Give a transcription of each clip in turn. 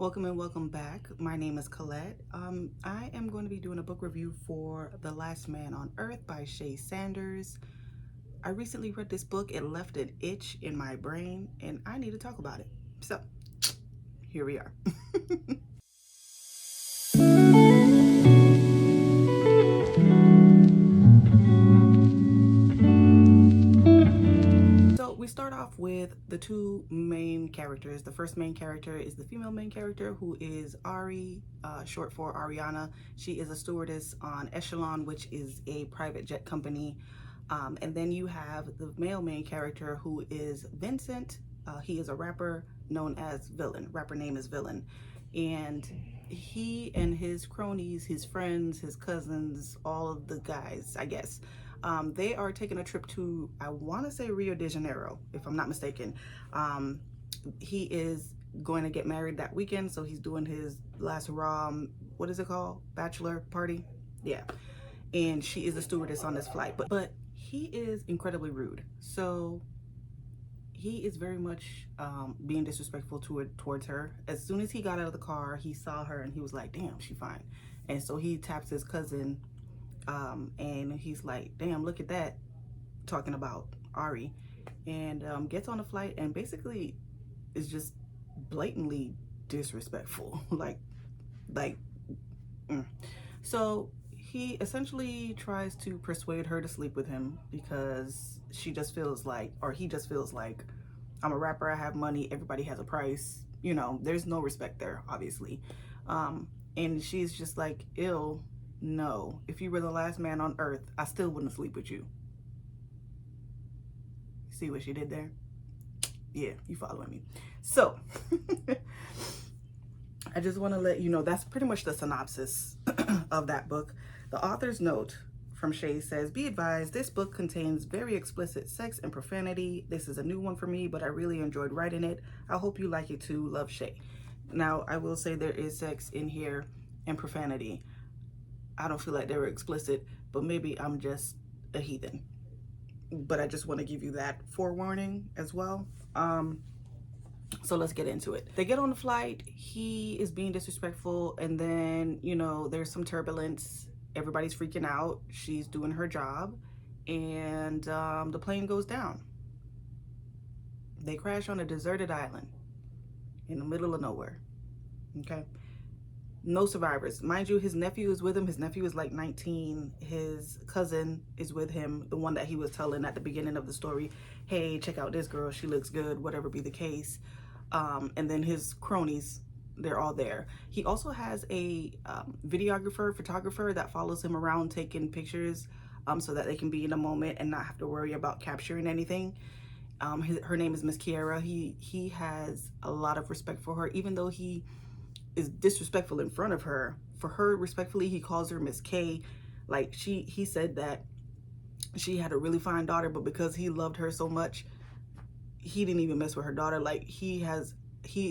Welcome and welcome back. My name is Colette. I am going to be doing a book review for The Last Man on Earth by Shae Sanders. I recently read this book. It left an itch in my brain and I need to talk about it. So here we are. So we start off with the two main characters. The first main character is the female main character, who is Ari, short for Ariana. She is a stewardess on Echelon, which is a private jet company. And then you have the male main character, who is Vincent. He is a rapper known as Villain. Rapper name is Villain. And he and his cronies, his friends, his cousins, all of the guys, I guess, they are taking a trip to, I want to say, Rio de Janeiro, if I'm not mistaken. He is going to get married that weekend, so he's doing his last what is it called? Bachelor party? Yeah. And she is a stewardess on this flight, but he is incredibly rude. So he is very much being disrespectful towards her. As soon as he got out of the car, he saw her and he was like, damn, she fine. And so he taps his cousin, and he's like, damn, look at that, talking about Ari, and gets on the flight and basically is just blatantly disrespectful. So he essentially tries to persuade her to sleep with him because she just feels like, or he just feels like, I'm a rapper, I have money, everybody has a price, you know, there's no respect there, obviously. And she's just like, ill, no, if you were the last man on earth, I still wouldn't sleep with you. See what she did there? Yeah, you following me. So I just want to let you know that's pretty much the synopsis of that book. The author's note from Shae says, be advised, this book contains very explicit sex and profanity. This is a new one for me, but I really enjoyed writing it. I hope you like it too. Love, Shae. Now, I will say there is sex in here and profanity. I don't feel like they were explicit, but maybe I'm just a heathen. But I just want to give you that forewarning as well. So let's get into it. They get on the flight. He is being disrespectful, and then, you know, there's some turbulence. Everybody's freaking out. She's doing her job, and the plane goes down. They crash on a deserted island in the middle of nowhere. Okay. No survivors. Mind you, his nephew is with him. His nephew is like 19. His cousin is with him, the one that he was telling at the beginning of the story, hey, check out this girl, she looks good, whatever be the case. And then his cronies, they're all there. He also has a photographer that follows him around taking pictures, so that they can be in a moment and not have to worry about capturing anything. Her name is Miss Kiara. He has a lot of respect for her, even though he is disrespectful in front of her. For her, respectfully, he calls her Miss K. Like, he said that she had a really fine daughter, but because he loved her so much, he didn't even mess with her daughter. Like, he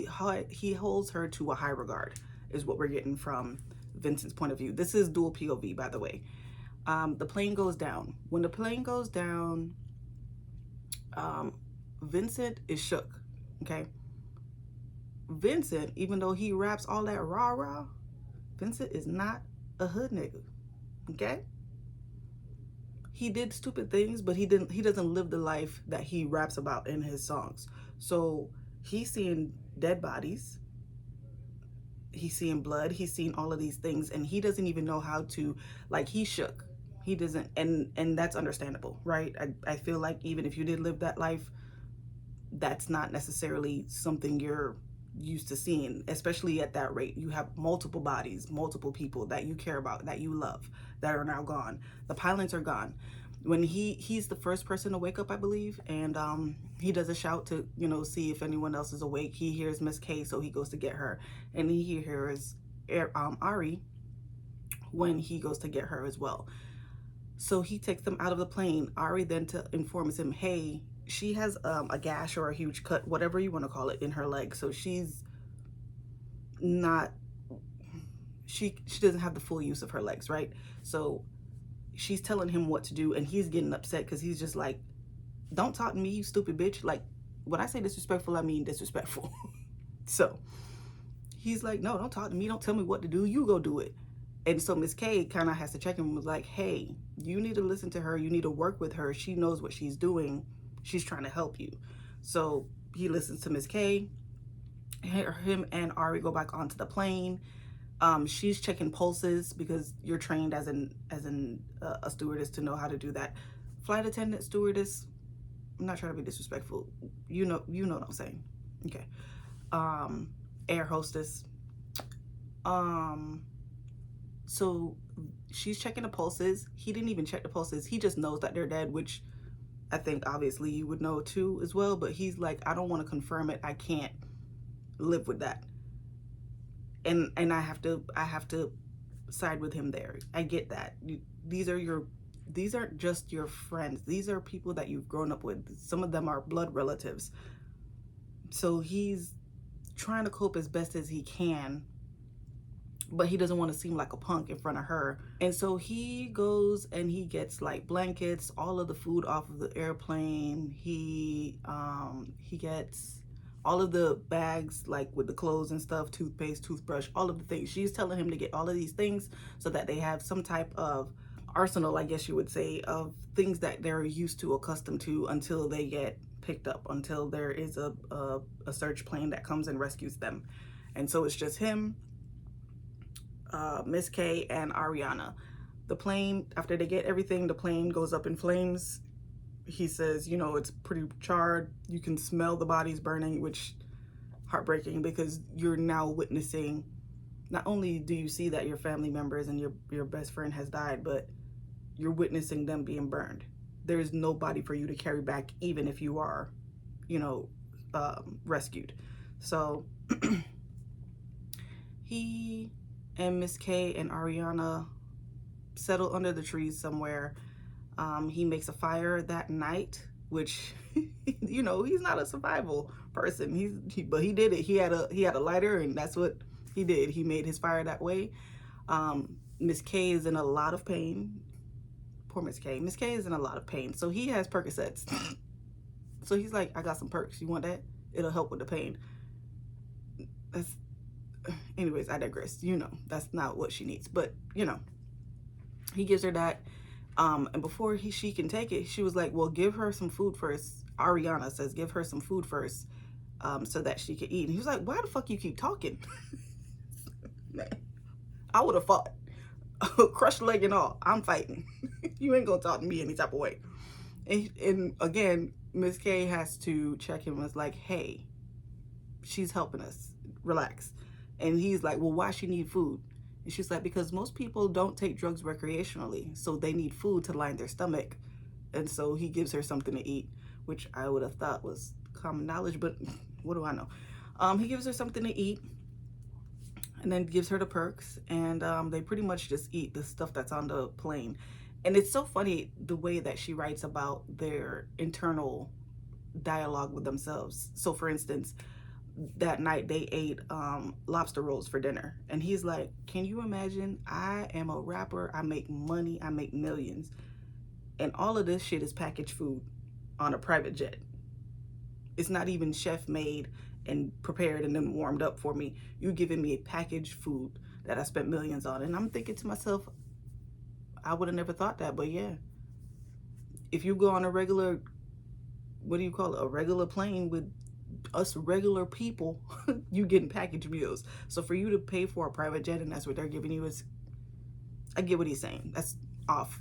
holds her to a high regard, is what we're getting from Vincent's point of view. This is dual POV, by the way. The plane goes down. When the plane goes down, Vincent is shook. Okay. Vincent, even though he raps all that rah-rah, Vincent is not a hood nigga. Okay? He did stupid things, but he doesn't live the life that he raps about in his songs. So he's seeing dead bodies, he's seeing blood, he's seeing all of these things, and he doesn't even know how to, like, he's shook. He doesn't, and that's understandable, right? I feel like even if you did live that life, that's not necessarily something you're used to seeing, especially at that rate. You have multiple bodies, multiple people that you care about, that you love, that are now gone. The pilots are gone. When he's the first person to wake up, I believe, and he does a shout to, you know, see if anyone else is awake. He hears Miss K, so he goes to get her, and he hears Ari when he goes to get her as well. So he takes them out of the plane. Ari then informs him, hey, she has a gash or a huge cut, whatever you want to call it, in her leg. So she's not, she doesn't have the full use of her legs, right? So she's telling him what to do, and he's getting upset because he's just like, don't talk to me, you stupid bitch. Like, when I say disrespectful, I mean disrespectful. So he's like, no, don't talk to me. Don't tell me what to do. You go do it. And so Miss K kind of has to check him and was like, hey, you need to listen to her. You need to work with her. She knows what she's doing. She's trying to help you. So he listens to Miss K. Him and Ari go back onto the plane. She's checking pulses because you're trained as a stewardess to know how to do that. Flight attendant, stewardess. I'm not trying to be disrespectful. You know what I'm saying. Okay. Air hostess. So she's checking the pulses. He didn't even check the pulses. He just knows that they're dead, which I think obviously you would know too as well. But he's like, I don't want to confirm it. I can't live with that. And I have to side with him there. I get that. These aren't just your friends. These are people that you've grown up with. Some of them are blood relatives. So he's trying to cope as best as he can, but he doesn't want to seem like a punk in front of her. And so he goes and he gets like blankets, all of the food off of the airplane. He gets all of the bags, like with the clothes and stuff, toothpaste, toothbrush, all of the things. She's telling him to get all of these things so that they have some type of arsenal, I guess you would say, of things that they're used to, accustomed to, until they get picked up, until there is a search plane that comes and rescues them. And so it's just him, Miss K, and Ariana. The plane, after they get everything, the plane goes up in flames. He says, you know, it's pretty charred. You can smell the bodies burning, which heartbreaking, because you're now witnessing, not only do you see that your family members and your best friend has died, but you're witnessing them being burned. There's nobody for you to carry back, even if you are, you know, rescued. So he and Miss K and Ariana settle under the trees somewhere. He makes a fire that night, which, you know, he's not a survival person. But he did it. He had a lighter, and that's what he did. He made his fire that way. Miss K is in a lot of pain. Poor Miss K. Miss K is in a lot of pain. So he has Percocets. So he's like, I got some perks. You want that? It'll help with the pain. Anyways, I digress. You know, that's not what she needs. But, you know, he gives her that. And before she can take it, she was like, well, give her some food first. Ariana says, give her some food first, so that she can eat. And he was like, why the fuck you keep talking? Man, I would have fought. Crushed leg and all. I'm fighting. You ain't gonna talk to me any type of way. And again, Miss K has to check him and was like, hey, she's helping us. Relax. And he's like, well, why she need food? And she's like, because most people don't take drugs recreationally, so they need food to line their stomach. And so he gives her something to eat, which I would have thought was common knowledge, but what do I know? He gives her something to eat and then gives her the perks, and they pretty much just eat the stuff that's on the plane. And it's so funny the way that she writes about their internal dialogue with themselves. So for instance, that night they ate lobster rolls for dinner, and he's like, can you imagine, I am a rapper, I make money, I make millions, and all of this shit is packaged food on a private jet. It's not even chef made and prepared and then warmed up for me. You giving me a packaged food that I spent millions on. And I'm thinking to myself, I would have never thought that, but yeah, if you go on a regular, what do you call it, a regular plane with us regular people, you getting packaged meals. So for you to pay for a private jet and that's what they're giving you, is, I get what he's saying, that's off.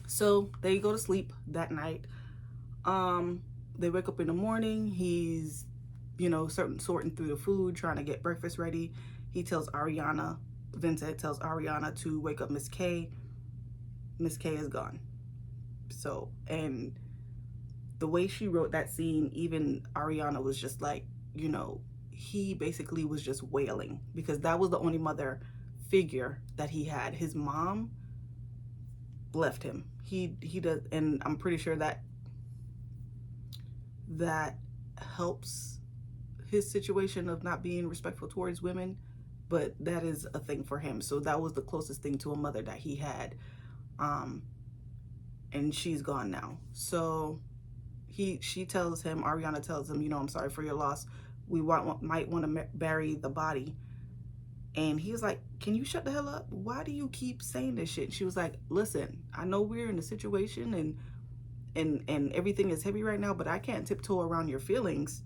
So they go to sleep that night. They wake up in the morning. He's, you know, sorting through the food, trying to get breakfast ready. He tells Ariana, Vincent tells Ariana to wake up Miss K. Miss K is gone. So, and the way she wrote that scene, even Ariana was just like, you know, he basically was just wailing, because that was the only mother figure that he had. His mom left him. He does, and I'm pretty sure that helps his situation of not being respectful towards women, but that is a thing for him. So that was the closest thing to a mother that he had, and she's gone now. So she tells him, Ariana tells him, you know, I'm sorry for your loss. might want to bury the body. And he was like, can you shut the hell up? Why do you keep saying this shit? And she was like, listen, I know we're in a situation and everything is heavy right now, but I can't tiptoe around your feelings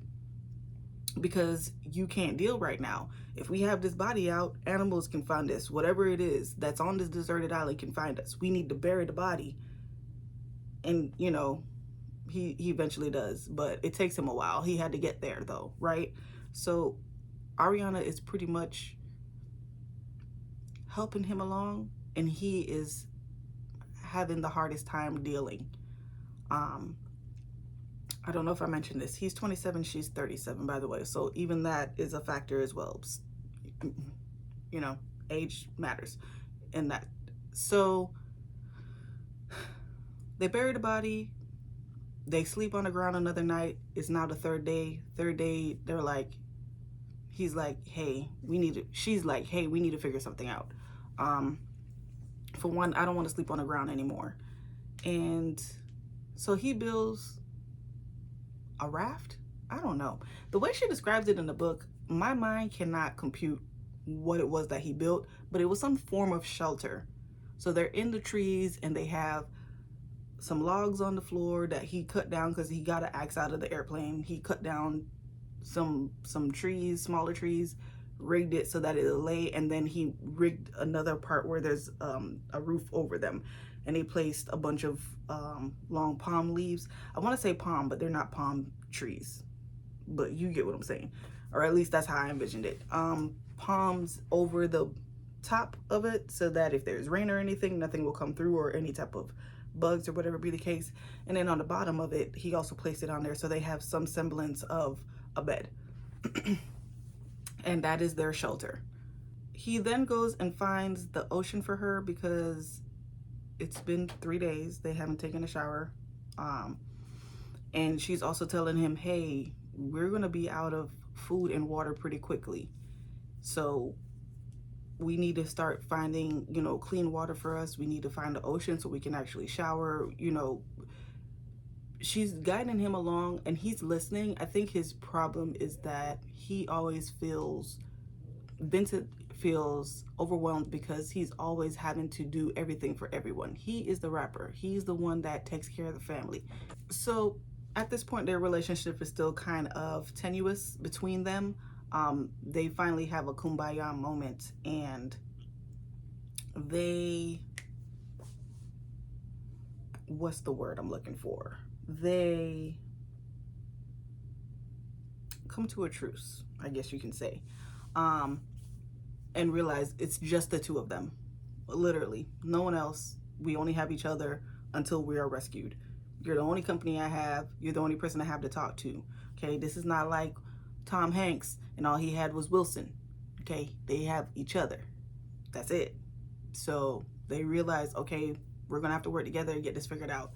because you can't deal right now. If we have this body out, animals can find us. Whatever it is that's on this deserted island can find us. We need to bury the body. And, you know, he eventually does, but it takes him a while. He had to get there though, right? So Ariana is pretty much helping him along, and he is having the hardest time dealing. I don't know if I mentioned this. He's 27, she's 37, by the way. So even that is a factor as well. You know, age matters in that. So they bury the body. They sleep on the ground another night. It's now the third day. Third day, they're like, he's like, hey, she's like, hey, we need to figure something out. For one, I don't want to sleep on the ground anymore. And so he builds a raft. I don't know. The way she describes it in the book, my mind cannot compute what it was that he built, but it was some form of shelter. So they're in the trees and they have some logs on the floor that he cut down because he got an axe out of the airplane. He cut down some trees, smaller trees, rigged it so that it'll lay, and then he rigged another part where there's a roof over them, and he placed a bunch of long palm leaves. I want to say palm, but they're not palm trees, but you get what I'm saying, or at least that's how I envisioned it. Palms over the top of it so that if there's rain or anything, nothing will come through, or any type of bugs or whatever be the case. And then on the bottom of it, he also placed it on there so they have some semblance of a bed. And that is their shelter. He then goes and finds the ocean for her because it's been 3 days. They haven't taken a shower. And she's also telling him, hey, we're going to be out of food and water pretty quickly. So we need to start finding, you know, clean water for us. We need to find the ocean so we can actually shower, you know. She's guiding him along and he's listening. I think his problem is that Vincent feels overwhelmed because he's always having to do everything for everyone. He is the rapper. He's the one that takes care of the family. So at this point, their relationship is still kind of tenuous between them. They finally have a kumbaya moment and what's the word I'm looking for? They come to a truce, I guess you can say, and realize it's just the two of them. Literally, no one else. We only have each other until we are rescued. You're the only company I have. You're the only person I have to talk to. Okay, this is not like Tom Hanks and all he had was Wilson. Okay, they have each other. That's it. So they realize, okay, we're gonna have to work together and get this figured out.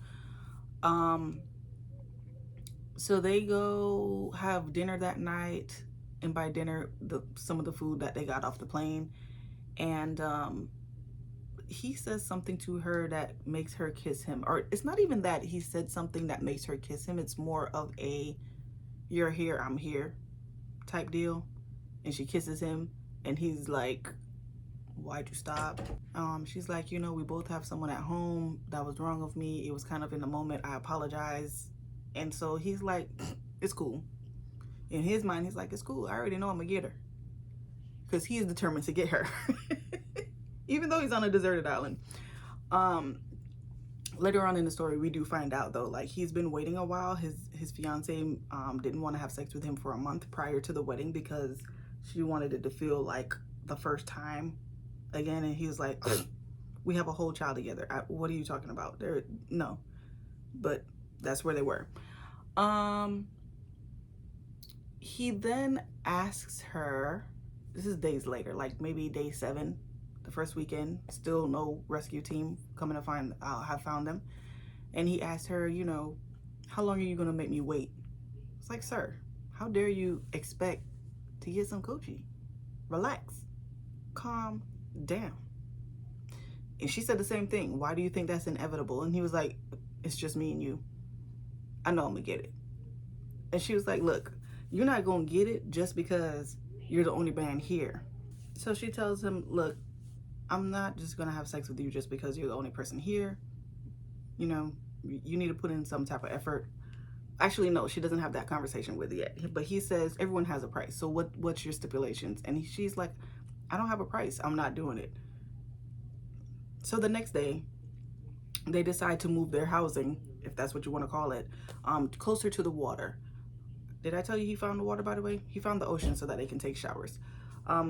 So they go have dinner that night, and by dinner, some of the food that they got off the plane, and he says something to her that makes her kiss him. Or it's not even that he said something that makes her kiss him. It's more of a you're here, I'm here type deal. And she kisses him and he's like, why'd you stop? She's like, you know, we both have someone at home. That was wrong of me. It was kind of in the moment. I apologize. And so he's like, it's cool. In his mind, he's like, it's cool. I already know I'm gonna get her. Because he is determined to get her. Even though he's on a deserted island. Later on in the story, we do find out though, like he's been waiting a while. His fiance didn't want to have sex with him for a month prior to the wedding because she wanted it to feel like the first time again. And he was like, we have a whole child together. What are you talking about? No. But that's where they were. He then asks her, this is days later, like maybe day 7, the first weekend, still no rescue team coming to have found them. And he asked her, you know, how long are you gonna make me wait? It's like, sir, how dare you expect to get some coochie? Relax, calm down. And she said the same thing. Why do you think that's inevitable? And he was like, it's just me and you. I know I'm gonna get it. And she was like, look, You're not gonna get it just because you're the only man here. So she tells him, look, I'm not just gonna have sex with you just because you're the only person here. You know, you need to put in some type of effort. Actually, no, she doesn't have that conversation with it yet. But he says everyone has a price. So what's your stipulations? And she's like, I don't have a price. I'm not doing it. So the next day, they decide to move their housing, if that's what you want to call it, closer to the water. Did I tell you he found the water, by the way? He found the ocean so that they can take showers.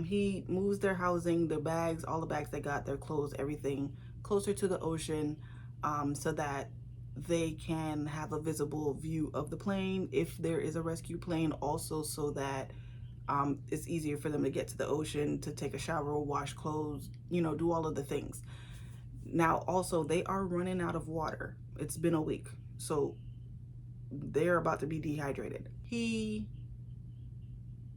He moves their housing, their bags, all the bags they got, their clothes, everything, closer to the ocean, so that they can have a visible view of the plane if there is a rescue plane, also so that it's easier for them to get to the ocean, to take a shower, wash clothes, you know, do all of the things. Now, also, they are running out of water. It's been a week, so they're about to be dehydrated. He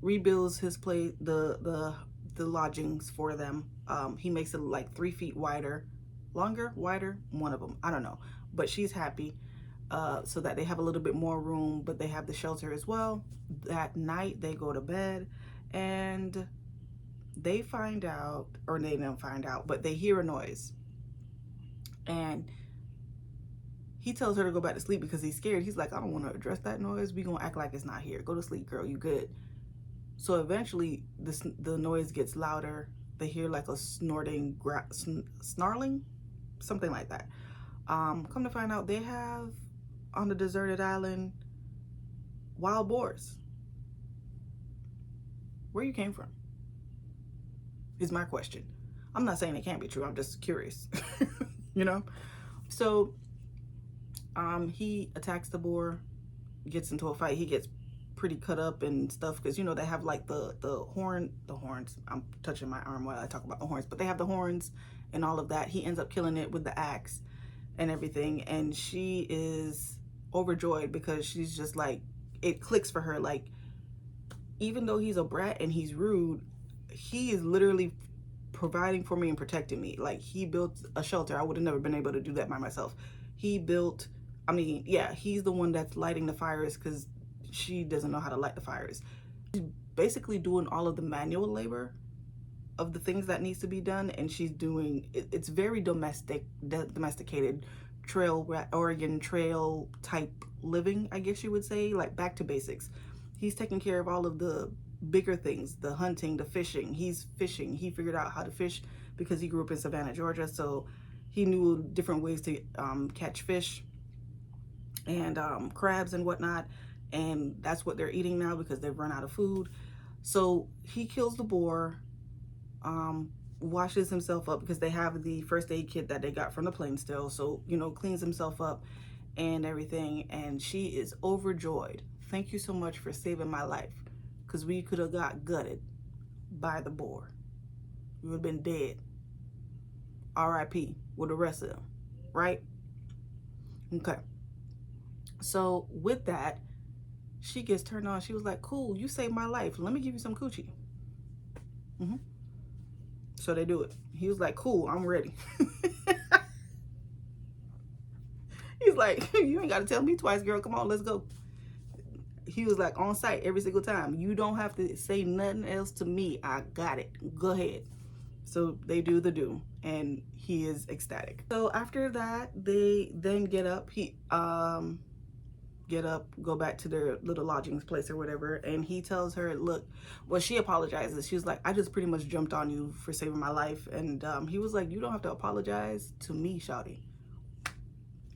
rebuilds his place, the lodgings for them. He makes it like 3 feet wider, longer, wider, one of them, I don't know, but she's happy, so that they have a little bit more room, but they have the shelter as well. That night they go to bed, and they find out, or they don't find out, but they hear a noise, and he tells her to go back to sleep because he's scared. He's like, I don't want to address that noise. We gonna act like it's not here. Go to sleep, girl. You good. So eventually, the noise gets louder. They hear like a snorting, snarling, something like that. Come to find out, they have on the deserted island wild boars. Where you came from is my question. I'm not saying it can't be true. I'm just curious, you know? So he attacks the boar, gets into a fight. He gets pretty cut up and stuff because, you know, they have like the horns. I'm touching my arm while I talk about the horns, but they have the horns and all of that. He ends up killing it with the axe and everything, and she is overjoyed because she's just like, it clicks for her. Like, even though he's a brat and he's rude, he is literally providing for me and protecting me. Like, he built a shelter. I would have never been able to do that by myself. He built, I mean, yeah, he's the one that's lighting the fires because she doesn't know how to light the fires. She's basically doing all of the manual labor of the things that needs to be done, and she's doing it's very domesticated Oregon Trail type living, I guess you would say, like back to basics. He's taking care of all of the bigger things, the hunting, the fishing. He's fishing. He figured out how to fish because he grew up in Savannah, Georgia, so he knew different ways to catch fish and crabs and whatnot, and that's what they're eating now because they've run out of food. So he kills the boar, washes himself up because they have the first aid kit that they got from the plane still, so, you know, cleans himself up and everything, and she is overjoyed. Thank you so much for saving my life, because we could have got gutted by the boar. We would have been dead. R.I.P. with the rest of them, right? Okay. So with that, she gets turned on. She was like, cool, you saved my life. Let me give you some coochie. So they do it. He was like, cool, I'm ready. He's like, you ain't got to tell me twice, girl. Come on, let's go. He was like, on site every single time. You don't have to say nothing else to me. I got it. Go ahead. So they do the do, and he is ecstatic. So after that, they then get up. Go back to their little lodgings place or whatever, and he tells her, look, well, she apologizes. She was like, I just pretty much jumped on you for saving my life. And he was like, you don't have to apologize to me, shawty.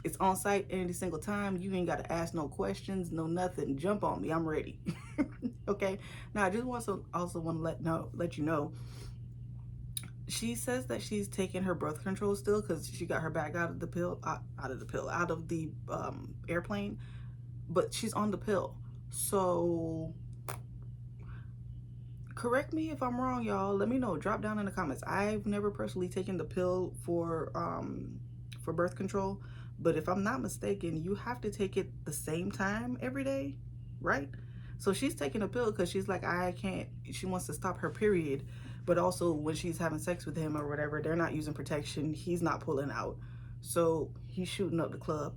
It's on site every single time. You ain't got to ask no questions, no nothing. Jump on me. I'm ready. Okay. Now, I just also want to let you know. She says that she's taking her birth control still because she got her bag out of the airplane, but she's on the pill. So correct me if I'm wrong, y'all. Let me know. Drop down in the comments. I've never personally taken the pill for birth control, but if I'm not mistaken, you have to take it the same time every day, right? So she's taking a pill because she's like, she wants to stop her period, but also when she's having sex with him or whatever, they're not using protection. He's not pulling out. So he's shooting up the club.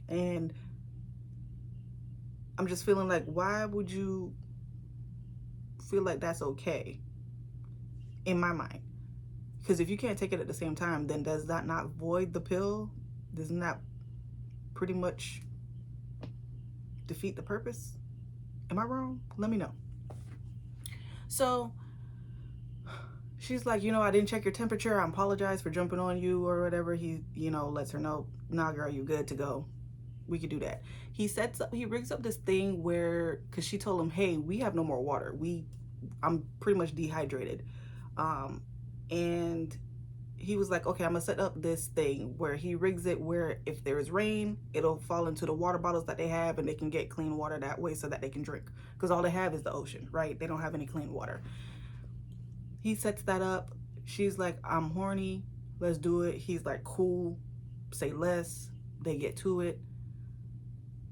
And I'm just feeling like, why would you feel like that's okay in my mind? Because if you can't take it at the same time, then does that not void the pill? Doesn't that pretty much defeat the purpose? Am I wrong? Let me know. So she's like, I didn't check your temperature. I apologize for jumping on you or whatever. He, lets her know, nah, girl, you good to go. We could do that. He rigs up this thing where, because she told him, hey, we have no more water. I'm pretty much dehydrated. And he was like, okay, I'm gonna set up this thing where he rigs it where if there is rain, it'll fall into the water bottles that they have and they can get clean water that way so that they can drink. Because all they have is the ocean, right? They don't have any clean water. He sets that up. She's like, I'm horny. Let's do it. He's like, cool. Say less. They get to it.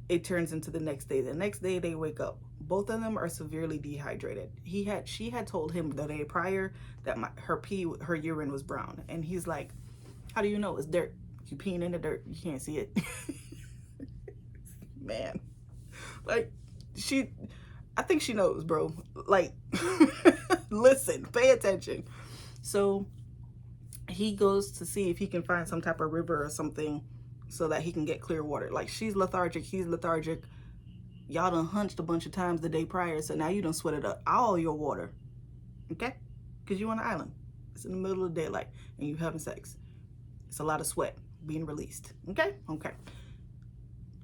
It turns into the next day. The next day they wake up. Both of them are severely dehydrated. She had told him the day prior that her urine was brown. And he's like, how do you know? It's dirt. You peeing in the dirt. You can't see it. Man. Like, I think she knows, bro. Like, listen, pay attention. So he goes to see if he can find some type of river or something so that he can get clear water. Like, she's lethargic, he's lethargic. Y'all done hunched a bunch of times the day prior, so now you done sweated up all your water. Okay? Because you on an island. It's in the middle of the daylight and you having sex. It's a lot of sweat being released. Okay? Okay.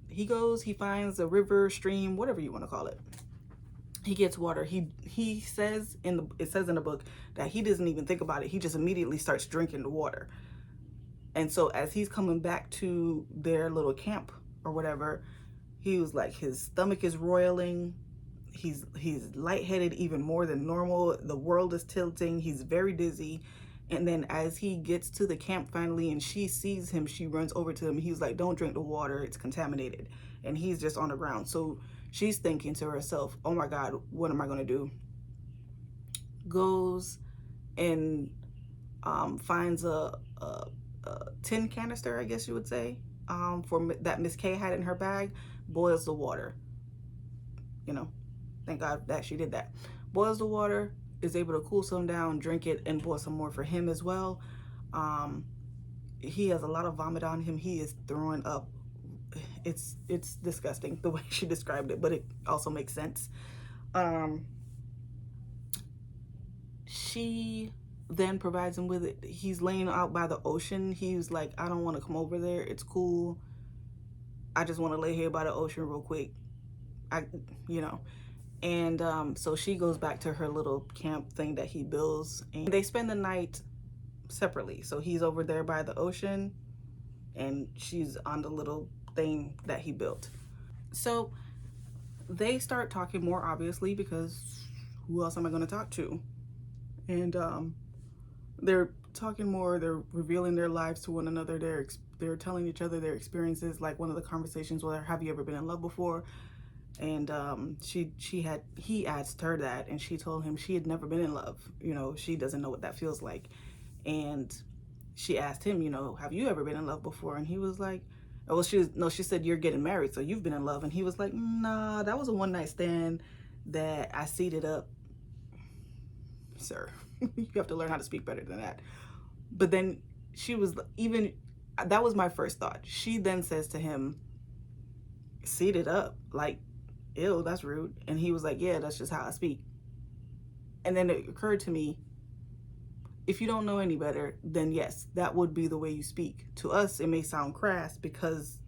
He goes, he finds a river, stream, whatever you want to call it. He gets water. He says it says in the book that he doesn't even think about it. He just immediately starts drinking the water. And so as he's coming back to their little camp or whatever, he was like, his stomach is roiling. He's lightheaded even more than normal. The world is tilting. He's very dizzy. And then as he gets to the camp finally and she sees him, she runs over to him. He's like, don't drink the water. It's contaminated. And he's just on the ground. So she's thinking to herself, oh my God, what am I going to do? Goes and finds a tin canister, I guess you would say, for that Miss K had in her bag, boils the water. Thank God that she did that. Boils the water, is able to cool some down, drink it, and boil some more for him as well. He has a lot of vomit on him. He is throwing up. It's disgusting the way she described it, but it also makes sense. She then provides him with it. He's laying out by the ocean. He's like, I don't want to come over there. It's cool. I just want to lay here by the ocean real quick. And so she goes back to her little camp thing that he builds, and they spend the night separately. So he's over there by the ocean and she's on the little thing that he built. So they start talking more, obviously, because who else am I going to talk to? And they're talking more. They're revealing their lives to one another. They're telling each other their experiences. Like one of the conversations was, have you ever been in love before? And he asked her that, and she told him she had never been in love. She doesn't know what that feels like. And she asked him, have you ever been in love before? And he was like, well, she said, you're getting married, so you've been in love. And he was like, nah, that was a one-night stand that I seated up. Sir, you have to learn how to speak better than that. But then that was my first thought. She then says to him, seated up, like, ew, that's rude. And he was like, yeah, that's just how I speak. And then it occurred to me, if you don't know any better, then yes, that would be the way you speak. To us, it may sound crass because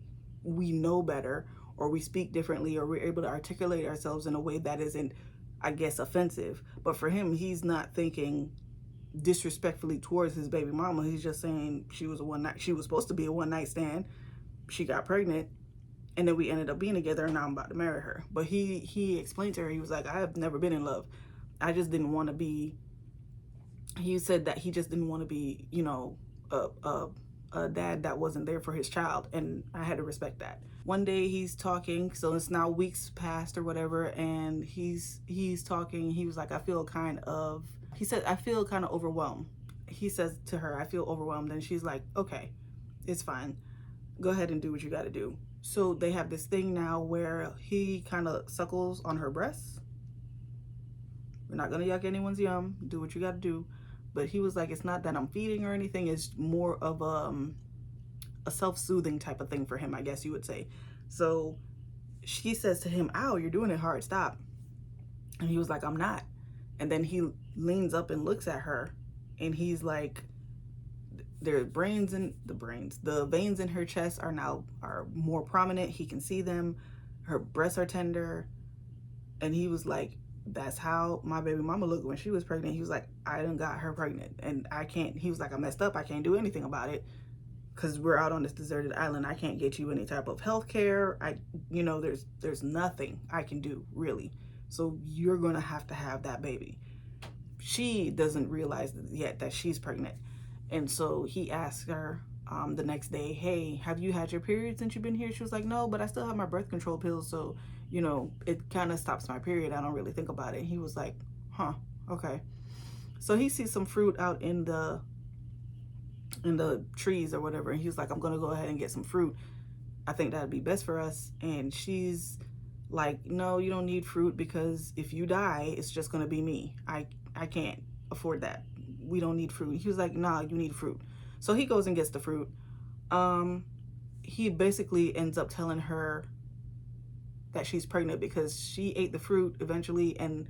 we know better, or we speak differently, or we're able to articulate ourselves in a way that isn't, I guess, offensive. But for him, he's not thinking disrespectfully towards his baby mama. He's just saying she was supposed to be a one-night stand. She got pregnant, and then we ended up being together, and now I'm about to marry her. But he explained to her, he was like, I have never been in love. I just didn't want to be, he said that he just didn't want to be, a dad that wasn't there for his child, and I had to respect that. One day he's talking, so it's now weeks past or whatever, and he's talking. He was like, I feel kind of overwhelmed. He says to her, I feel overwhelmed, and she's like, okay, it's fine. Go ahead and do what you got to do. So they have this thing now where he kind of suckles on her breasts. We're not gonna yuck anyone's yum. Do what you gotta do. But he was like, it's not that I'm feeding or anything. It's more of a self-soothing type of thing for him, I guess you would say. So she says to him, ow, you're doing it hard, stop. And he was like, I'm not. And then he leans up and looks at her, and he's like, the veins in her chest are more prominent. He can see them. Her breasts are tender. And he was like, that's how my baby mama looked when she was pregnant. He was like, I done got her pregnant, and I can't, he was like, I messed up. I can't do anything about it because we're out on this deserted island. I can't get you any type of health care. There's nothing I can do, really. So you're going to have that baby. She doesn't realize yet that she's pregnant. And so he asked her the next day, hey, have you had your period since you've been here? She was like, no, but I still have my birth control pills. So, it kind of stops my period. I don't really think about it. And he was like, huh, okay. So he sees some fruit out in the trees or whatever. And he was like, I'm going to go ahead and get some fruit. I think that'd be best for us. And she's like, no, you don't need fruit, because if you die, it's just going to be me. I can't afford that. We don't need fruit. He was like, nah, you need fruit. So he goes and gets the fruit. He basically ends up telling her that she's pregnant because she ate the fruit eventually and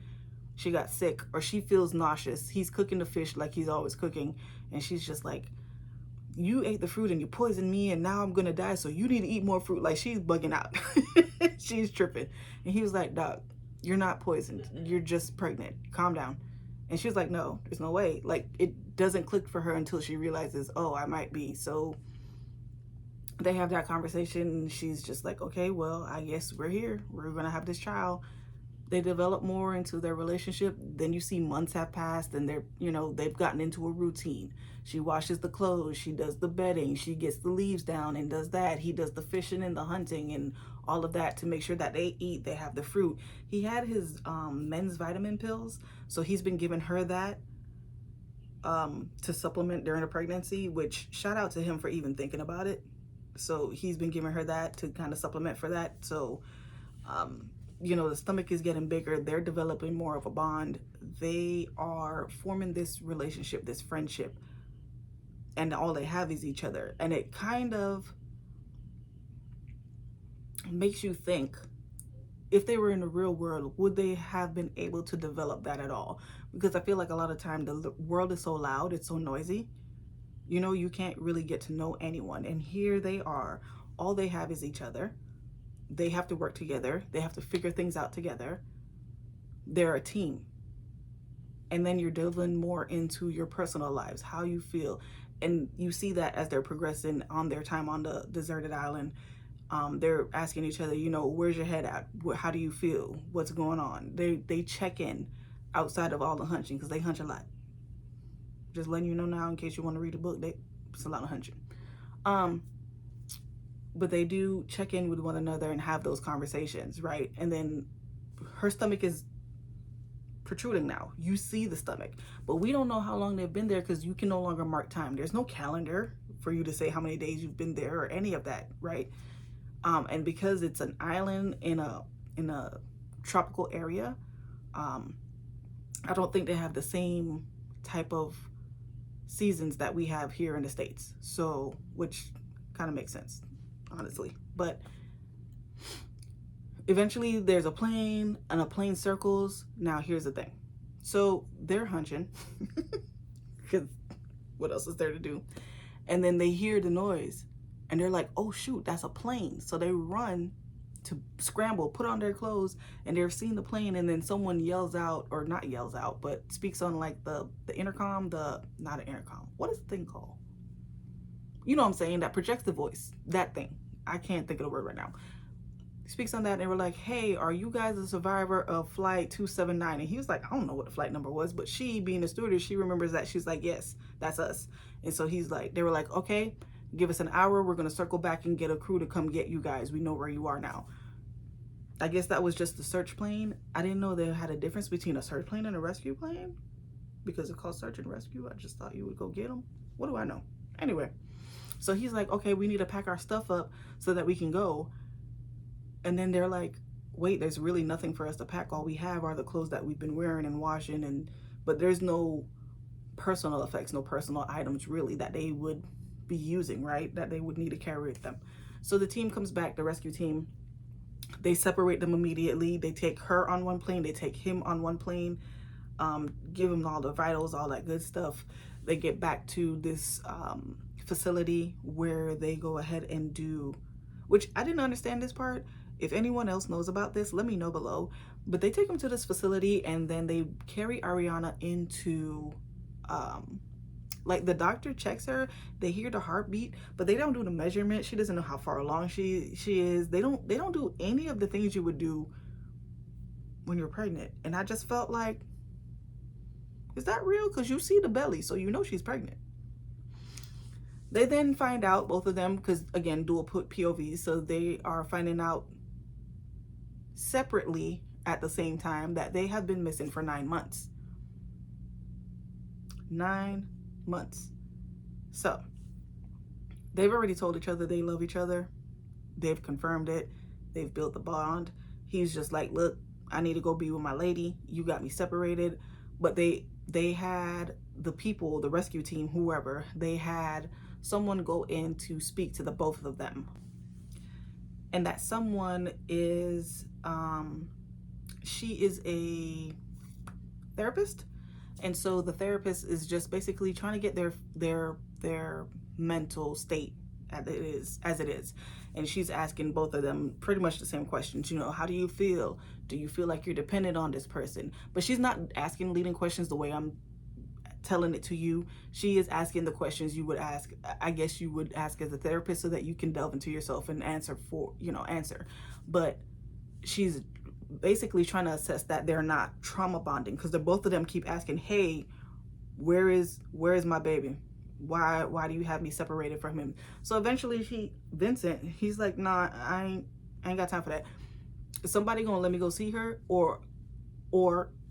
she got sick, or she feels nauseous. He's cooking the fish like he's always cooking, and she's just like, you ate the fruit and you poisoned me, and now I'm gonna die, so you need to eat more fruit. Like, she's bugging out. She's tripping. And he was like, Doc, you're not poisoned. You're just pregnant. Calm down. And she was like, no, there's no way. Like, it doesn't click for her until she realizes, oh, I might be. So they have that conversation, and she's just like, okay, well, I guess we're here. We're going to have this child. They develop more into their relationship. Then you see months have passed, and they've gotten into a routine. She washes the clothes. She does the bedding. She gets the leaves down and does that. He does the fishing and the hunting and all of that to make sure that they eat, they have the fruit. He had his men's vitamin pills, so he's been giving her that to supplement during a pregnancy, which shout out to him for even thinking about it. So he's been giving her that to kind of supplement for that. So the stomach is getting bigger. They're developing more of a bond. They are forming this relationship, this friendship, and all they have is each other. And it kind of makes you think, if they were in the real world, would they have been able to develop that at all? Because I feel like a lot of time the world is so loud, it's so noisy. You can't really get to know anyone. And here they are. All they have is each other. They have to work together. They have to figure things out together. They're a team. And then you're delving more into your personal lives, how you feel. And you see that as they're progressing on their time on the deserted island. They're asking each other, where's your head at? How do you feel? What's going on? They check in outside of all the hunching, because they hunch a lot. Just letting you know now, in case you want to read a book, it's a lot of hunching. But they do check in with one another and have those conversations, right? And then her stomach is protruding now. You see the stomach, but we don't know how long they've been there, because you can no longer mark time. There's no calendar for you to say how many days you've been there or any of that, right? And because it's an island in a tropical area, I don't think they have the same type of seasons that we have here in the States. So, which kind of makes sense, honestly. But eventually there's a plane, and a plane circles. Now here's the thing. So they're hunching, because what else is there to do? And then they hear the noise, and they're like, oh shoot, that's a plane. So they run to scramble, put on their clothes, and they're seeing the plane. And then someone yells out, or not yells out, but speaks on like the intercom, not an intercom. What is the thing called? You know what I'm saying? That projects the voice, that thing. I can't think of the word right now. Speaks on that, and they were like, hey, are you guys a survivor of flight 279? And he was like, I don't know what the flight number was, but she, being a stewardess, she remembers that. She's like, yes, that's us. And so they were like, okay, give us an hour. We're going to circle back and get a crew to come get you guys. We know where you are now. I guess that was just the search plane. I didn't know they had a difference between a search plane and a rescue plane, because it's called search and rescue. I just thought you would go get them. What do I know? Anyway, so he's like, okay, we need to pack our stuff up so that we can go. And then they're like, wait, there's really nothing for us to pack. All we have are the clothes that we've been wearing and washing, and but there's no personal effects, no personal items really that they would be using, right? That they would need to carry with them. So the team comes back, the rescue team. They separate them immediately. They take her on one plane, they take him on one plane, give him all the vitals, all that good stuff. They get back to this facility where they go ahead and do, which I didn't understand this part. If anyone else knows about this, let me know below. But they take them to this facility and then they carry Ariana into, like the doctor checks her, they hear the heartbeat, but they don't do the measurement. She doesn't know how far along she is. They don't do any of the things you would do when you're pregnant. And I just felt like, is that real? Because you see the belly, so you know she's pregnant. They then find out, both of them, because again, dual POVs, so they are finding out separately at the same time that they have been missing for 9 months. 9 months. So they've already told each other they love each other. They've confirmed it. They've built the bond. He's just like, look, I need to go be with my lady. You got me separated. But they had the people, the rescue team, whoever, they had someone go in to speak to the both of them. And that someone is, she is a therapist. And so the therapist is just basically trying to get their mental state as it is. And she's asking both of them pretty much the same questions. You know, how do you feel? Do you feel like you're dependent on this person? But she's not asking leading questions the way I'm telling it to you. She is asking the questions you would ask, I guess you would ask as a therapist, so that you can delve into yourself and answer. But she's basically trying to assess that they're not trauma bonding, because the both of them keep asking, hey, where is my baby? Why do you have me separated from him? So eventually Vincent, he's like, nah, I ain't got time for that. Is somebody gonna let me go see her, or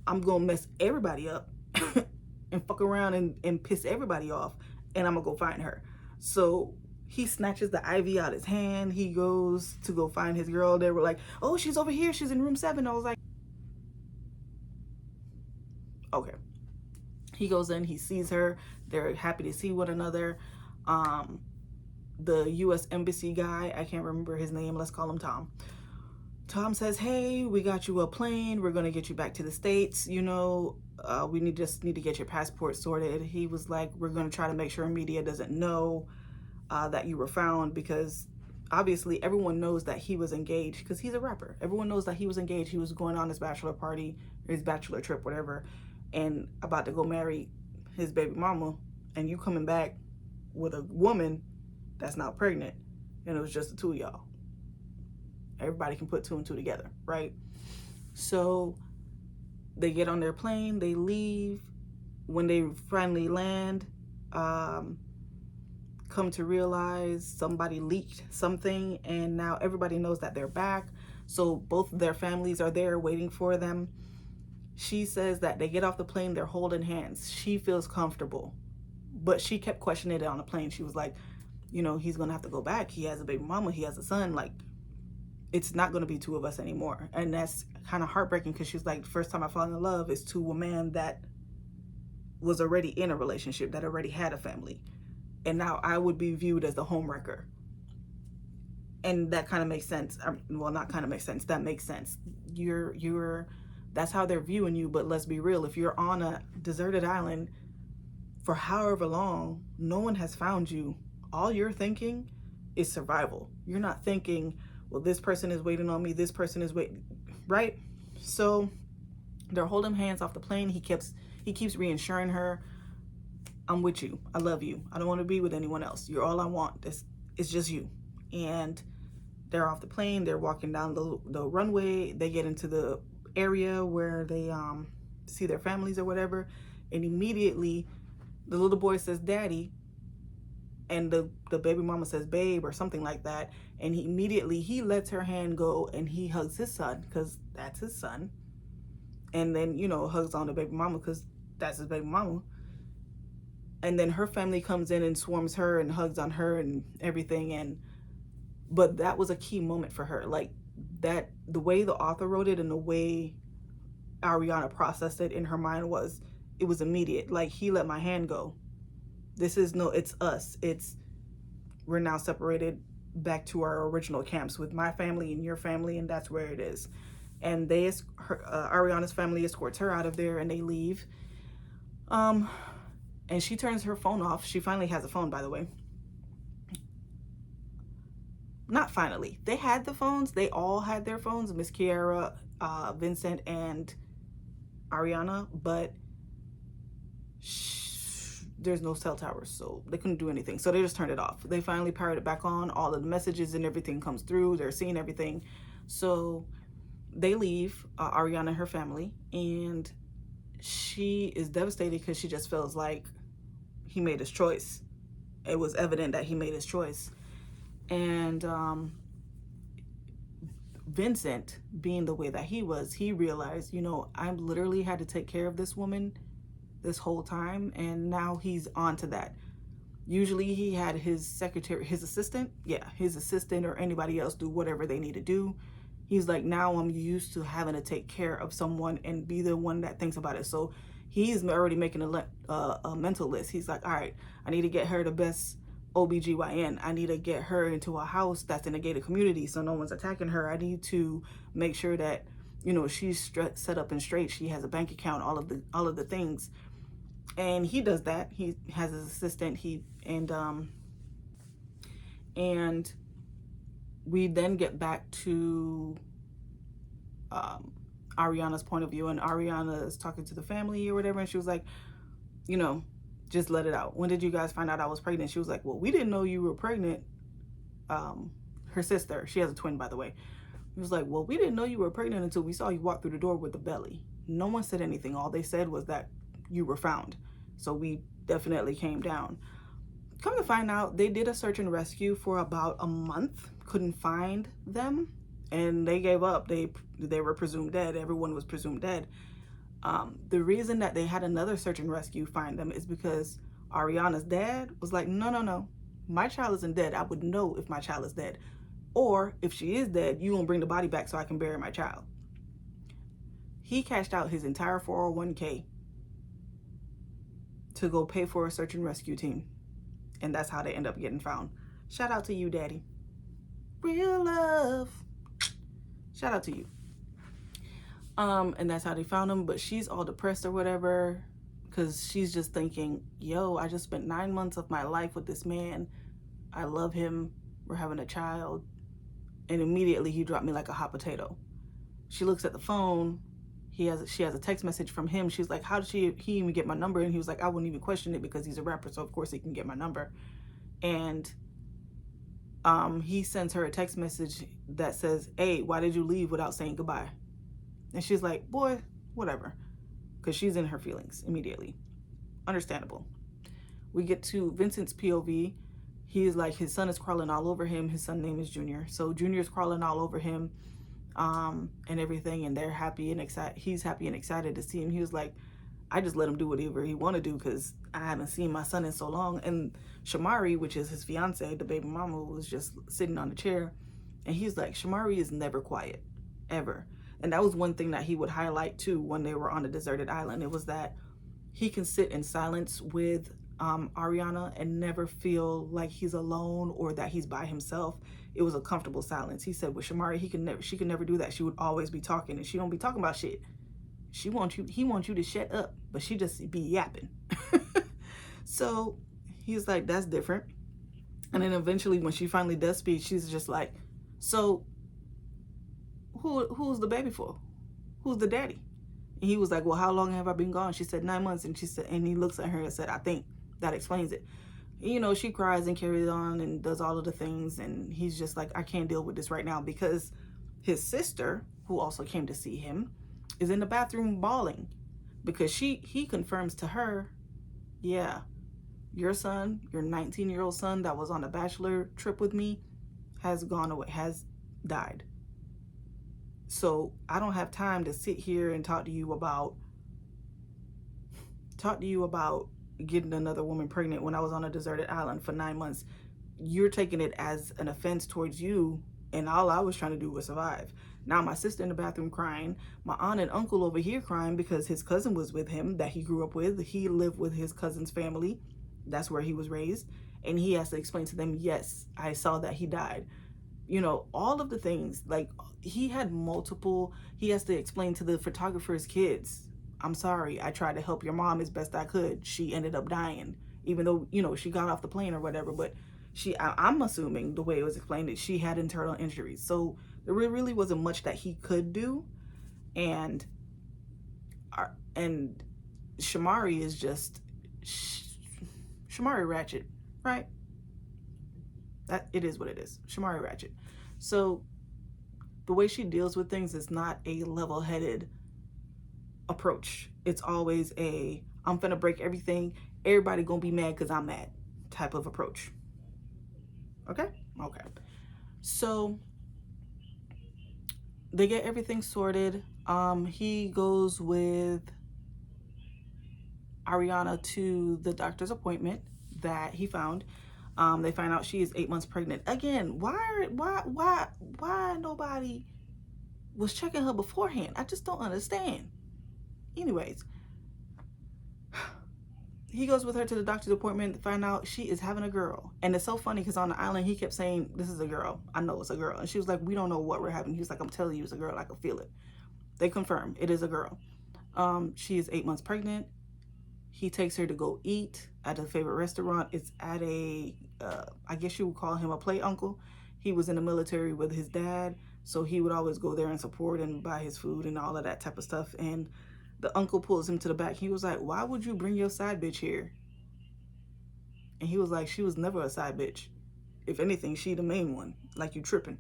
I'm gonna mess everybody up and fuck around and piss everybody off, and I'm gonna go find her. So he snatches the IV out his hand. He goes to go find his girl. They were like, oh, she's over here, she's in room 7. I was like, okay. He goes in, he sees her. They're happy to see one another. The U.S. Embassy guy, I can't remember his name, let's call him Tom. Tom says, hey, we got you a plane. We're going to get you back to the States. You know, we just need to get your passport sorted. He was like, we're going to try to make sure media doesn't know that you were found, because obviously everyone knows that he was engaged, because he's a rapper. Everyone knows that he was engaged. He was going on his bachelor party, or his bachelor trip, whatever, and about to go marry his baby mama, and you coming back with a woman that's not pregnant, and it was just the two of y'all. Everybody can put 2 and 2 together, right? So they get on their plane, they leave. When they finally land, come to realize somebody leaked something, and now everybody knows that they're back. So both their families are there waiting for them. She says that they get off the plane, they're holding hands. She feels comfortable, but she kept questioning it on the plane. She was like, you know, he's gonna have to go back. He has a baby mama, he has a son. Like, it's not gonna be 2 of us anymore. And that's kind of heartbreaking, because she's like, the first time I fell in love is to a man that was already in a relationship, that already had a family. And now I would be viewed as the homewrecker. And that kind of makes sense. Well, not kind of makes sense. That makes sense. That's how they're viewing you. But let's be real. If you're on a deserted island for however long, no one has found you. All you're thinking is survival. You're not thinking, well, this person is waiting on me. This person is waiting, right? So they're holding hands off the plane. He keeps reassuring her, I'm with you. I love you. I don't want to be with anyone else. You're all I want. It's just you. And they're off the plane. They're walking down the runway. They get into the area where they see their families or whatever. And immediately the little boy says, Daddy. And the baby mama says, babe, or something like that. And he lets her hand go and he hugs his son, because that's his son. And then, you know, hugs on the baby mama, because that's his baby mama. And then her family comes in and swarms her and hugs on her and everything. But that was a key moment for her. Like, that the way the author wrote it and the way Ariana processed it in her mind was, it was immediate. Like, he let my hand go. This is no, it's us. It's, we're now separated back to our original camps with my family and your family, and that's where it is. And Ariana's family escorts her out of there, and they leave. And she turns her phone off. She finally has a phone, by the way. Not finally. They had the phones. They all had their phones. Miss Kiara, Vincent, and Ariana, but there's no cell towers, so they couldn't do anything. So they just turned it off. They finally powered it back on. All of the messages and everything comes through. They're seeing everything. So they leave, Ariana and her family, and she is devastated because she just feels like he made his choice. It was evident that he made his choice. And Vincent, being the way that he was, he realized, you know, I literally had to take care of this woman this whole time, and now he's on to that. Usually he had his secretary, his assistant, his assistant or anybody else do whatever they need to do. He's like, now I'm used to having to take care of someone and be the one that thinks about it. So he's already making a mental list. He's like, all right, I need to get her the best OBGYN. I need to get her into a house that's in a gated community so no one's attacking her. I need to make sure that, you know, she's set up and straight. She has a bank account, all of the things. And he does that. He has his assistant. And we then get back to Ariana's point of view, and Ariana is talking to the family or whatever, and she was like, you know, just let it out. When did you guys find out I was pregnant? She was like, well, we didn't know you were pregnant. Her sister, she has a twin, by the way. He was like, well, we didn't know you were pregnant until we saw you walk through the door with the belly. No one said anything. All they said was that you were found. So we definitely came down. Come to find out, they did a search and rescue for about a month, couldn't find them, and they gave up. They were presumed dead. Everyone was presumed dead. The reason that they had another search and rescue find them is because Ariana's dad was like, no, my child isn't dead. I would know if my child is dead. Or if she is dead, you won't bring the body back so I can bury my child. He cashed out his entire 401k to go pay for a search and rescue team. And that's how they end up getting found. Shout out to you, Daddy. Real love. Shout out to you. And that's how they found him. But she's all depressed or whatever, because she's just thinking, yo, I just spent 9 months of my life with this man. I love him. We're having a child. And immediately he dropped me like a hot potato. She looks at the phone. She has a text message from him. She's like, how did he even get my number? And he was like, I wouldn't even question it because he's a rapper, so of course he can get my number. And he sends her a text message that says, hey, why did you leave without saying goodbye? And she's like, boy, whatever. Because she's in her feelings immediately. Understandable. We get to Vincent's POV. He's like, his son is crawling all over him. His son's name is Junior. So Junior's crawling all over him. And everything, and they're happy and excited. He's happy and excited to see him. He was like, I just let him do whatever he want to do because I haven't seen my son in so long. And Shamari, which is his fiance, the baby mama, was just sitting on the chair, and he's like, Shamari is never quiet, ever. And that was one thing that he would highlight too when they were on a deserted island. It was that he can sit in silence with Ariana and never feel like he's alone or that he's by himself. It was a comfortable silence. He said with Shamari, she could never do that. She would always be talking, and she don't be talking about shit. He wants you to shut up, but she just be yapping. So he's like, that's different. And then eventually when she finally does speak, she's just like, so who's the baby for? Who's the daddy? And he was like, well, how long have I been gone? She said 9 months. And she said, and he looks at her and said, I think that explains it. You know, she cries and carries on and does all of the things. And he's just like, I can't deal with this right now, because his sister, who also came to see him, is in the bathroom bawling because he confirms to her, yeah, your son, your 19-year-old son that was on a bachelor trip with me has gone away, has died. So I don't have time to sit here and talk to you about getting another woman pregnant when I was on a deserted island for 9 months. You're taking it as an offense towards you And all I was trying to do was survive. Now my sister in the bathroom crying, my aunt and uncle over here crying because his cousin was with him that he grew up with. He lived with his cousin's family. That's where he was raised. And he has to explain to them, yes, I saw that he died. You know, all of the things. Like, he had multiple, he has to explain to the photographer's kids, I'm sorry, I tried to help your mom as best I could. She ended up dying, even though, you know, she got off the plane or whatever. But I'm assuming the way it was explained that she had internal injuries. So there really wasn't much that he could do. And and Shamari is just Shamari Ratchet, right? That it is what it is. Shamari Ratchet. So the way she deals with things is not a level-headed approach. It's always a I'm gonna break everything, everybody gonna be mad because I'm mad type of approach. Okay? Okay. So they get everything sorted. He goes with Ariana to the doctor's appointment that he found. They find out she is 8 months pregnant. Again, why nobody was checking her beforehand? I just don't understand. Anyways, he goes with her to the doctor's appointment to find out she is having a girl. And it's so funny because on the island, he kept saying, this is a girl. I know it's a girl. And she was like, we don't know what we're having. He was like, I'm telling you it's a girl. I can feel it. They confirm it is a girl. She is 8 months pregnant. He takes her to go eat at a favorite restaurant. It's at a, I guess you would call him a play uncle. He was in the military with his dad. So he would always go there and support and buy his food and all of that type of stuff. And the uncle pulls him to the back. He was like, why would you bring your side bitch here? And he was like, she was never a side bitch. If anything, she the main one. Like, you tripping.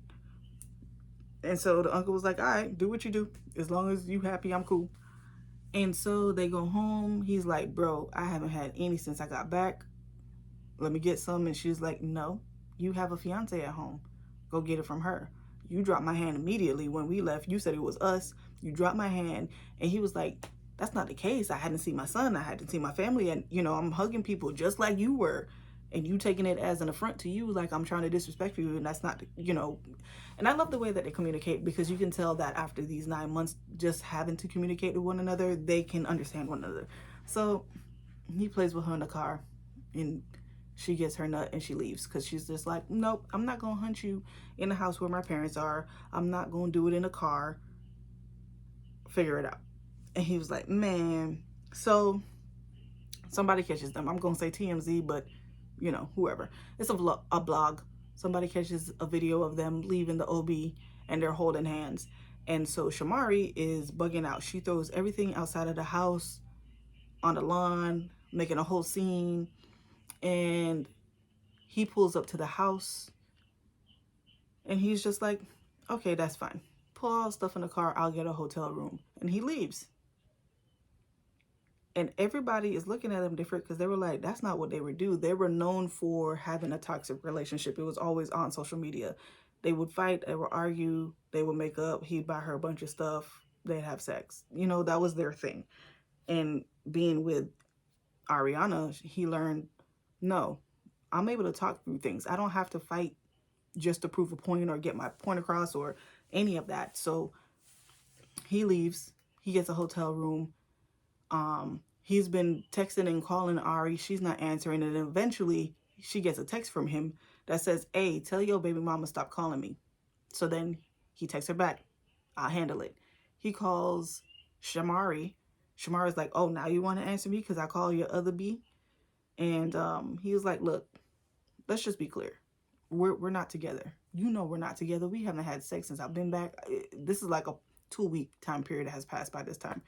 And so the uncle was like, all right, do what you do. As long as you happy, I'm cool. And so they go home. He's like, bro, I haven't had any since I got back. Let me get some. And she's like, no, you have a fiance at home. Go get it from her. You dropped my hand immediately when we left. You said it was us. You dropped my hand. And he was like, that's not the case. I hadn't seen my son. I hadn't seen my family. And, you know, I'm hugging people just like you were. And you taking it as an affront to you, like I'm trying to disrespect you. And that's not, you know. And I love the way that they communicate, because you can tell that after these 9 months just having to communicate with one another, they can understand one another. So he plays with her in the car, and she gets her nut and she leaves, because she's just like, nope, I'm not going to hunt you in the house where my parents are. I'm not going to do it in a car. Figure it out. And he was like, man. So somebody catches them. I'm going to say TMZ, but, you know, whoever. It's a blog. Somebody catches a video of them leaving the OB and they're holding hands. And so Shamari is bugging out. She throws everything outside of the house on the lawn, making a whole scene. And he pulls up to the house and he's just like, okay, that's fine. Pull all the stuff in the car. I'll get a hotel room. And he leaves. And everybody is looking at them different, because they were like, that's not what they would do. They were known for having a toxic relationship. It was always on social media. They would fight, they would argue, they would make up. He'd buy her a bunch of stuff. They'd have sex. You know, that was their thing. And being with Ariana, he learned, no, I'm able to talk through things. I don't have to fight just to prove a point or get my point across or any of that. So he leaves. He gets a hotel room. He's been texting and calling Ari. She's not answering. And eventually she gets a text from him that says, hey, tell your baby mama stop calling me. So then he texts her back. I'll handle it. He calls Shamari. Shamari's like, oh, now you want to answer me because I call your other B? And he was like, look, let's just be clear. We're not together. You know we're not together. We haven't had sex since I've been back. This is like a 2-week time period that has passed by this time.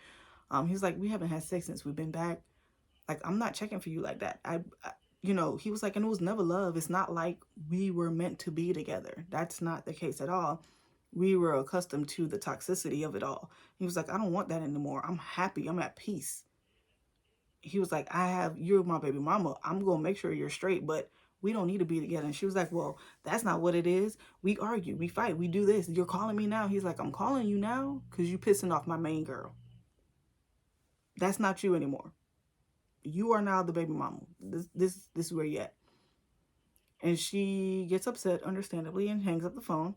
He's like, we haven't had sex since we've been back. Like, I'm not checking for you like that. You know, he was like, and it was never love. It's not like we were meant to be together. That's not the case at all. We were accustomed to the toxicity of it all. He was like, I don't want that anymore. I'm happy. I'm at peace. He was like, you're my baby mama. I'm going to make sure you're straight, but we don't need to be together. And she was like, well, that's not what it is. We argue, we fight, we do this. You're calling me now. He's like, I'm calling you now because you pissing off my main girl. That's not you anymore. You are now the baby mama. This is where you at. And she gets upset, understandably, and hangs up the phone.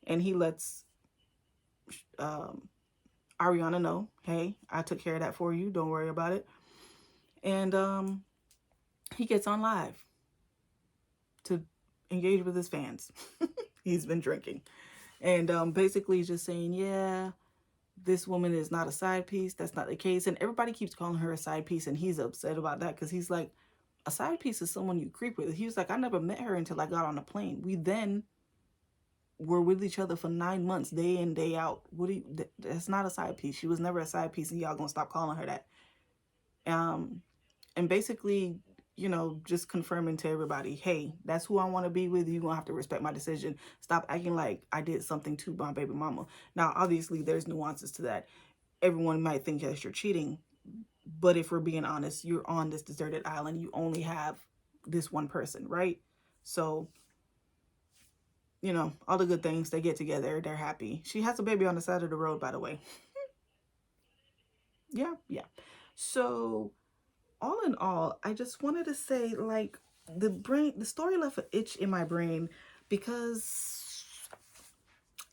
And he lets um, Ariana know, hey, I took care of that for you. Don't worry about it. And he gets on live to engage with his fans. He's been drinking. And basically just saying, yeah, this woman is not a side piece. That's not the case. And everybody keeps calling her a side piece. And he's upset about that because he's like, a side piece is someone you creep with. He was like, I never met her until I got on a plane. We then were with each other for 9 months, day in, day out. What do you, that's not a side piece. She was never a side piece, and y'all gonna stop calling her that. Um, and basically, you know, just confirming to everybody, hey, that's who I want to be with. You're gonna have to respect my decision. Stop acting like I did something to my baby mama. Now, obviously, there's nuances to that. Everyone might think that you're cheating, but if we're being honest, you're on this deserted island. You only have this one person, right? So, you know, all the good things, they get together, they're happy. She has a baby on the side of the road, by the way. Yeah, yeah. So, all in all, I just wanted to say, like, the story left an itch in my brain because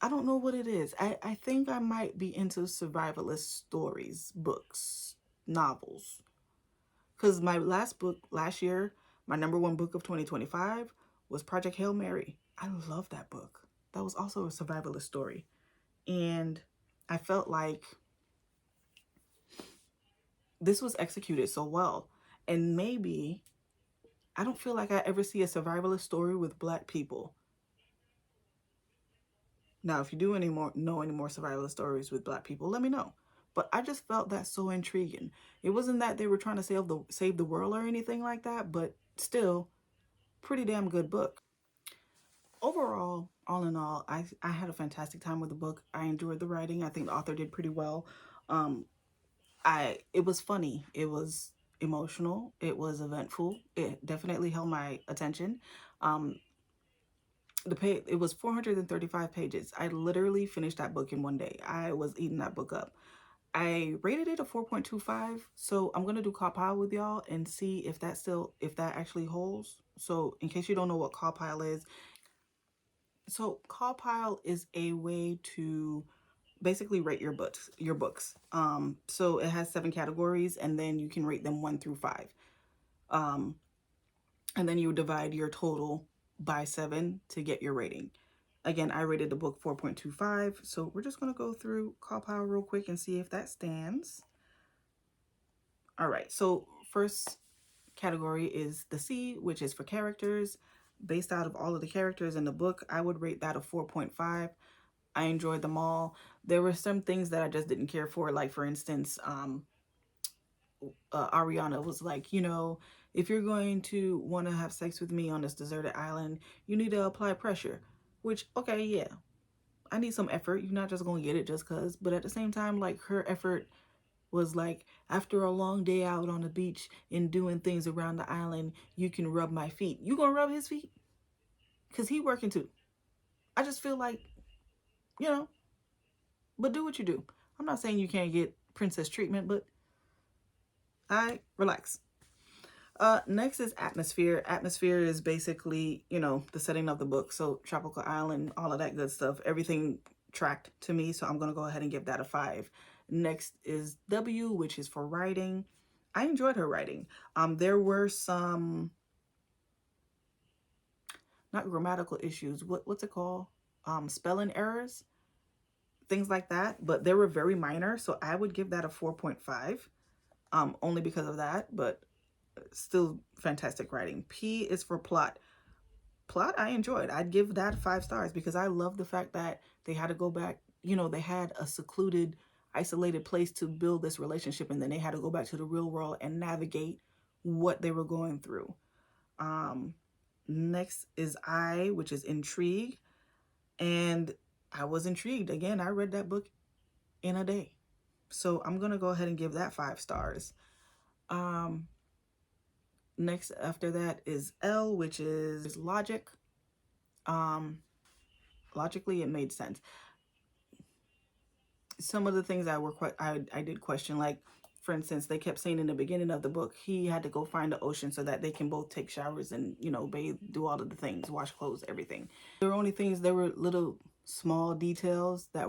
I don't know what it is. I think I might be into survivalist stories, books, novels. Because my last book last year, my number one book of 2025 was Project Hail Mary. I love that book. That was also a survivalist story. And I felt like this was executed so well. And maybe I don't feel like I ever see a survivalist story with Black people. Now, if you do know any more survivalist stories with Black people, let me know. But I just felt that so intriguing. It wasn't that they were trying to save the world or anything like that, but still, pretty damn good book. Overall, all in all, I had a fantastic time with the book. I enjoyed the writing. I think the author did pretty well. Um, it was funny. It was emotional. It was eventful. It definitely held my attention. Um, it was 435 pages. I literally finished that book in one day. I was eating that book up. I rated it a 4.25. So I'm gonna do Carpile with y'all and see if that actually holds. So in case you don't know what Carpile is, so Carpile is a way to basically rate your books. So it has 7 categories, and then you can rate them 1 through 5. Um, and then you divide your total by 7 to get your rating. Again, I rated the book 4.25. So we're just gonna go through Carpile real quick and see if that stands. All right. So first category is the C, which is for characters. Based out of all of the characters in the book, I would rate that a 4.5. I enjoyed them all. There were some things that I just didn't care for. Like, for instance, Ariana was like, you know, if you're going to want to have sex with me on this deserted island, you need to apply pressure. Which, okay, yeah, I need some effort. You're not just going to get it just because. But at the same time, like, her effort was like, after a long day out on the beach and doing things around the island, you can rub my feet. You gonna rub his feet? Because he working too. I just feel like, you know, but do what you do. I'm not saying you can't get princess treatment, but I relax. Next is atmosphere. Atmosphere is basically, you know, the setting of the book. So tropical island, all of that good stuff. Everything tracked to me. So I'm going to go ahead and give that a 5. Next is W, which is for writing. I enjoyed her writing. There were some, not grammatical issues. What's it called? Spelling errors, things like that. But they were very minor. So I would give that a 4.5. Only because of that, but still fantastic writing. P is for plot. Plot I enjoyed. I'd give that 5 stars because I love the fact that they had to go back, you know, they had a secluded, isolated place to build this relationship, and then they had to go back to the real world and navigate what they were going through. Next is I, which is intrigue. And I was intrigued. Again, I read that book in a day. So I'm going to go ahead and give that 5 stars. Next after that is L, which is logic. Logically, it made sense. Some of the things I did question, like, for instance, they kept saying in the beginning of the book, he had to go find the ocean so that they can both take showers and, you know, bathe, do all of the things, wash clothes, everything. There were only things, there were little small details that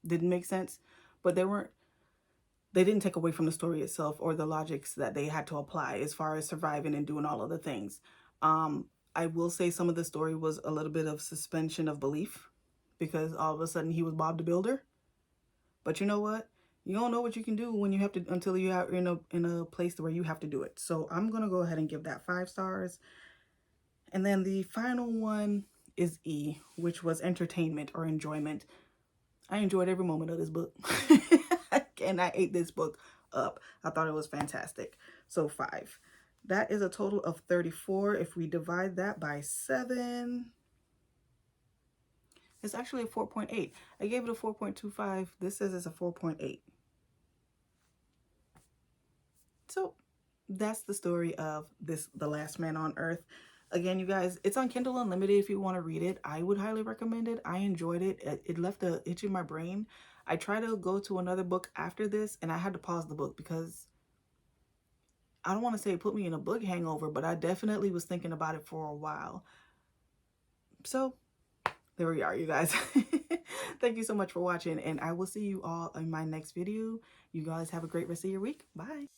didn't make sense, but they didn't take away from the story itself or the logics that they had to apply as far as surviving and doing all of the things. Um, I will say some of the story was a little bit of suspension of belief because all of a sudden he was Bob the Builder. But you know what? You don't know what you can do when you have to until you are in a place where you have to do it. So I'm gonna go ahead and give that 5 stars. And then the final one is E, which was entertainment or enjoyment. I enjoyed every moment of this book. And I ate this book up. I thought it was fantastic. So 5. That is a total of 34. If we divide that by 7, it's actually a 4.8. I gave it a 4.25. This says it's a 4.8. So that's the story of The Last Man on Earth. Again, you guys, it's on Kindle Unlimited if you want to read it. I would highly recommend it. I enjoyed it. It left a itch in my brain. I tried to go to another book after this, and I had to pause the book because I don't want to say it put me in a book hangover, but I definitely was thinking about it for a while. So there we are, you guys. Thank you so much for watching, and I will see you all in my next video. You guys have a great rest of your week. Bye.